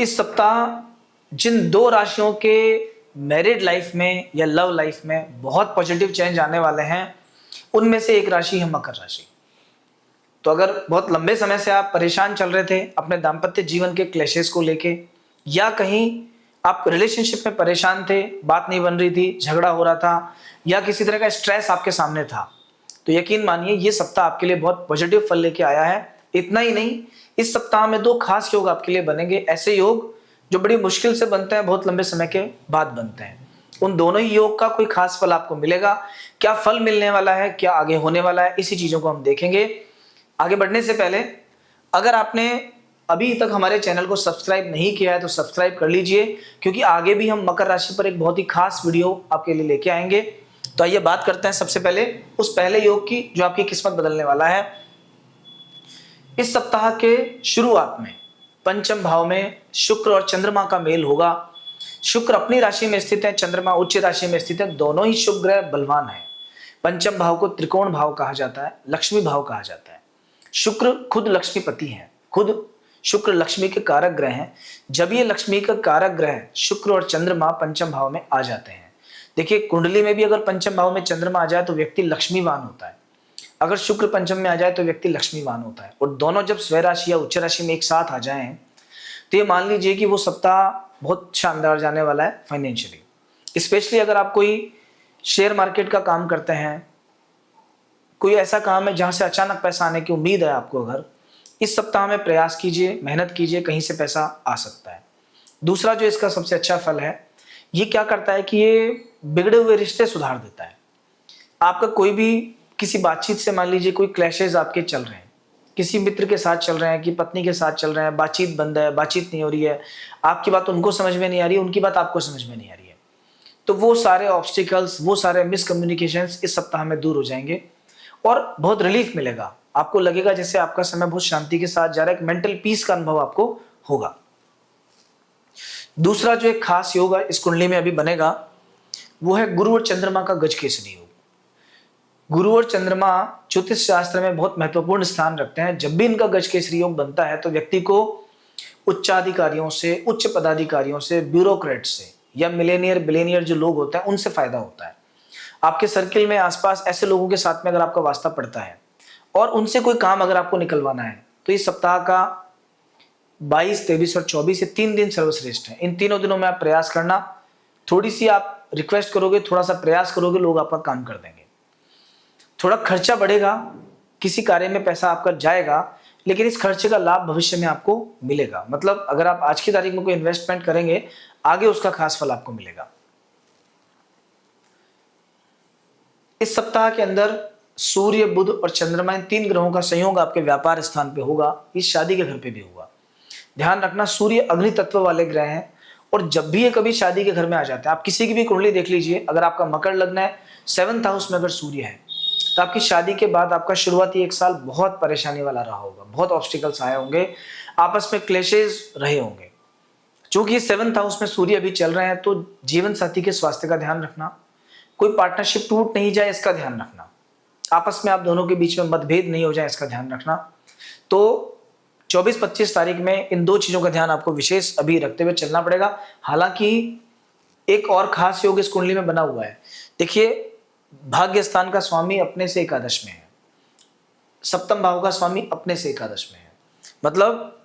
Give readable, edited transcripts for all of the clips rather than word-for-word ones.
इस सप्ताह जिन दो राशियों के मैरिड लाइफ में या लव लाइफ में बहुत पॉजिटिव चेंज आने वाले हैं, उनमें से एक राशि है मकर राशि। तो अगर बहुत लंबे समय से आप परेशान चल रहे थे अपने दाम्पत्य जीवन के क्लेशेस को लेके, या कहीं आप रिलेशनशिप में परेशान थे, बात नहीं बन रही थी, झगड़ा हो रहा था, या किसी तरह का स्ट्रेस आपके सामने था, तो यकीन मानिए ये सप्ताह आपके लिए बहुत पॉजिटिव फल लेके आया है। इतना ही नहीं, इस सप्ताह में दो खास योग आपके लिए बनेंगे, ऐसे योग जो बड़ी मुश्किल से बनते हैं, बहुत लंबे समय के बाद बनते हैं। उन दोनों ही योग का कोई खास फल आपको मिलेगा। क्या फल मिलने वाला है, क्या आगे होने वाला है, इसी चीजों को हम देखेंगे। आगे बढ़ने से पहले अगर आपने अभी तक हमारे चैनल को सब्सक्राइब नहीं किया है तो सब्सक्राइब कर लीजिए, क्योंकि आगे भी हम मकर राशि पर एक बहुत ही खास वीडियो आपके लिए लेके आएंगे। तो आइए बात करते हैं सबसे पहले उस पहले योग की जो आपकी किस्मत बदलने वाला है। इस सप्ताह के शुरुआत में पंचम भाव में शुक्र और चंद्रमा का मेल होगा। शुक्र अपनी राशि में स्थित है, चंद्रमा उच्च राशि में स्थित है, दोनों ही शुभ ग्रह बलवान है। पंचम भाव को त्रिकोण भाव कहा जाता है, लक्ष्मी भाव कहा जाता है। शुक्र खुद लक्ष्मीपति है, खुद शुक्र लक्ष्मी के कारक ग्रह हैं। जब ये लक्ष्मी का कारक ग्रह शुक्र और चंद्रमा पंचम भाव में आ जाते हैं, देखिए कुंडली में भी अगर पंचम भाव में चंद्रमा आ जाए तो व्यक्ति लक्ष्मीवान होता है, अगर शुक्र पंचम में आ जाए तो व्यक्ति लक्ष्मीवान होता है। और दोनों जब स्वय राशि या उच्च राशि में एक साथ आ जाएं तो ये मान लीजिए कि वो सप्ताह बहुत शानदार जाने वाला है फाइनेंशियली। स्पेशली अगर आप कोई शेयर मार्केट का काम करते हैं, कोई ऐसा काम है जहां से अचानक पैसा आने की उम्मीद है आपको, अगर इस सप्ताह में प्रयास कीजिए, मेहनत कीजिए, कहीं से पैसा आ सकता है। दूसरा जो इसका सबसे अच्छा फल है, ये क्या करता है कि ये बिगड़े हुए रिश्ते सुधार देता है। आपका कोई भी किसी बातचीत से मान लीजिए कोई क्लैशेज आपके चल रहे हैं, किसी मित्र के साथ चल रहे हैं, कि पत्नी के साथ चल रहे हैं, बातचीत बंद है, बातचीत नहीं हो रही है, आपकी बात उनको समझ में नहीं आ रही है, उनकी बात आपको समझ में नहीं आ रही है, तो वो सारे ऑब्स्टिकल्स, वो सारे मिसकम्युनिकेशंस इस सप्ताह में दूर हो जाएंगे और बहुत रिलीफ मिलेगा। आपको लगेगा जैसे आपका समय बहुत शांति के साथ जा रहा है, एक मेंटल पीस का अनुभव आपको होगा। दूसरा जो एक खास योग है इस कुंडली में अभी बनेगा, वो है गुरु और चंद्रमा का गजकेसरी योग। गुरु और चंद्रमा ज्योतिष शास्त्र में बहुत महत्वपूर्ण स्थान रखते हैं। जब भी इनका गजकेसरी योग बनता है तो व्यक्ति को उच्चाधिकारियों से, उच्च पदाधिकारियों से, ब्यूरोक्रेट से, या मिलेनियर बिलेनियर जो लोग होते हैं उनसे फायदा होता है। आपके सर्किल में आसपास ऐसे लोगों के साथ में अगर आपका वास्ता पड़ता है और उनसे कोई काम अगर आपको निकलवाना है, तो इस सप्ताह का 22, 23 और 24 ये 3 दिन सर्वश्रेष्ठ है। इन तीनों दिनों में आप प्रयास करना, थोड़ी सी आप रिक्वेस्ट करोगे, थोड़ा सा प्रयास करोगे, लोग आपका काम कर देंगे। थोड़ा खर्चा बढ़ेगा, किसी कार्य में पैसा आपका जाएगा, लेकिन इस खर्चे का लाभ भविष्य में आपको मिलेगा। मतलब अगर आप आज की तारीख में कोई इन्वेस्टमेंट करेंगे, आगे उसका खास फल आपको मिलेगा। इस सप्ताह के अंदर सूर्य, बुध और चंद्रमा, इन 3 ग्रहों का संयोग आपके व्यापार स्थान पे होगा, इस शादी के घर पे भी होगा। ध्यान रखना, सूर्य अग्नि तत्व वाले ग्रह हैं और जब भी ये कभी शादी के घर में आ जाते हैं, आप किसी की भी कुंडली देख लीजिए, अगर आपका मकर लग्न है, 7th हाउस में अगर सूर्य है, तो आपकी शादी के बाद आपका शुरुआती 1 साल बहुत परेशानी वाला रहा होगा, बहुत ऑब्स्टिकल्स आए होंगे, आपस में क्लेशेस रहे होंगे। चूंकि 7th हाउस में सूर्य अभी चल रहे हैं, तो जीवन साथी के स्वास्थ्य का ध्यान रखना, कोई पार्टनरशिप टूट नहीं जाए इसका ध्यान रखना, आपस में आप दोनों के बीच में मतभेद नहीं हो जाए इसका ध्यान रखना। तो 24-25 तारीख में इन 2 चीजों का ध्यान आपको विशेष अभी रखते हुए चलना पड़ेगा। हालांकि एक और खास योग इस कुंडली में बना हुआ है। देखिए, भाग्य स्थान का स्वामी अपने से एकादश में है, सप्तम भाव का स्वामी अपने से एकादश में है, मतलब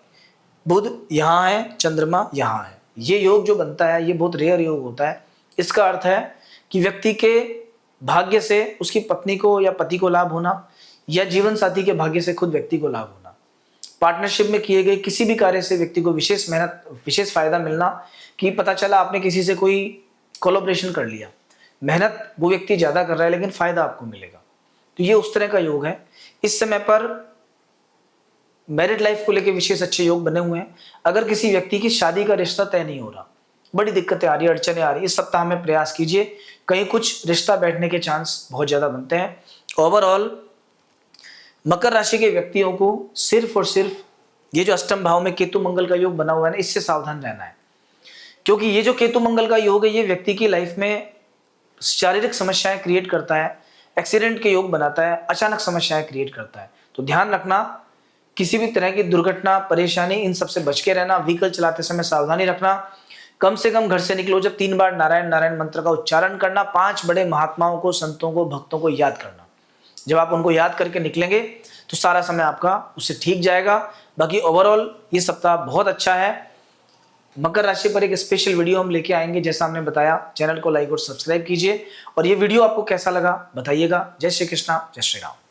बुध यहाँ है, चंद्रमा यहाँ है। ये योग जो बनता है ये बहुत रेयर योग होता है। इसका अर्थ है कि व्यक्ति के भाग्य से उसकी पत्नी को या पति को लाभ होना, या जीवन साथी के भाग्य से खुद व्यक्ति को लाभ होना, पार्टनरशिप में किए गए किसी भी कार्य से व्यक्ति को विशेष मेहनत, विशेष फायदा मिलना, कि पता चला आपने किसी से कोई कोलैबोरेशन कर लिया, मेहनत वो व्यक्ति ज्यादा कर रहा है लेकिन फायदा आपको मिलेगा। तो ये उस तरह का योग है। इस समय पर मैरिड लाइफ को लेकर विशेष अच्छे योग बने हुए हैं। अगर किसी व्यक्ति की शादी का रिश्ता तय नहीं हो रहा, बड़ी दिक्कतें आ रही, अड़चने आ रही, इस सप्ताह में प्रयास कीजिए, कहीं कुछ रिश्ता बैठने के चांस बहुत ज्यादा बनते हैं। ओवरऑल मकर राशि के व्यक्तियों को सिर्फ और सिर्फ ये जो अष्टम भाव में केतु मंगल का योग बना हुआ है ना, इससे सावधान रहना है, क्योंकि ये जो केतु मंगल का योग है ये व्यक्ति की लाइफ में शारीरिक समस्याएं क्रिएट करता है, एक्सीडेंट के योग बनाता है, अचानक समस्याएं क्रिएट करता है। तो ध्यान रखना किसी भी तरह की दुर्घटना, परेशानी, इन सबसे बच के रहना। व्हीकल चलाते समय सावधानी रखना। कम से कम घर से निकलो जब 3 बार नारायण नारायण मंत्र का उच्चारण करना। 5 बड़े महात्माओं को, संतों को, भक्तों को याद करना। जब आप उनको याद करके निकलेंगे तो सारा समय आपका उससे ठीक जाएगा। बाकी ओवरऑल ये सप्ताह बहुत अच्छा है। मकर राशि पर एक स्पेशल वीडियो हम लेके आएंगे, जैसा हमने बताया। चैनल को लाइक और सब्सक्राइब कीजिए और ये वीडियो आपको कैसा लगा बताइएगा। जय श्री कृष्णा, जय श्री राम।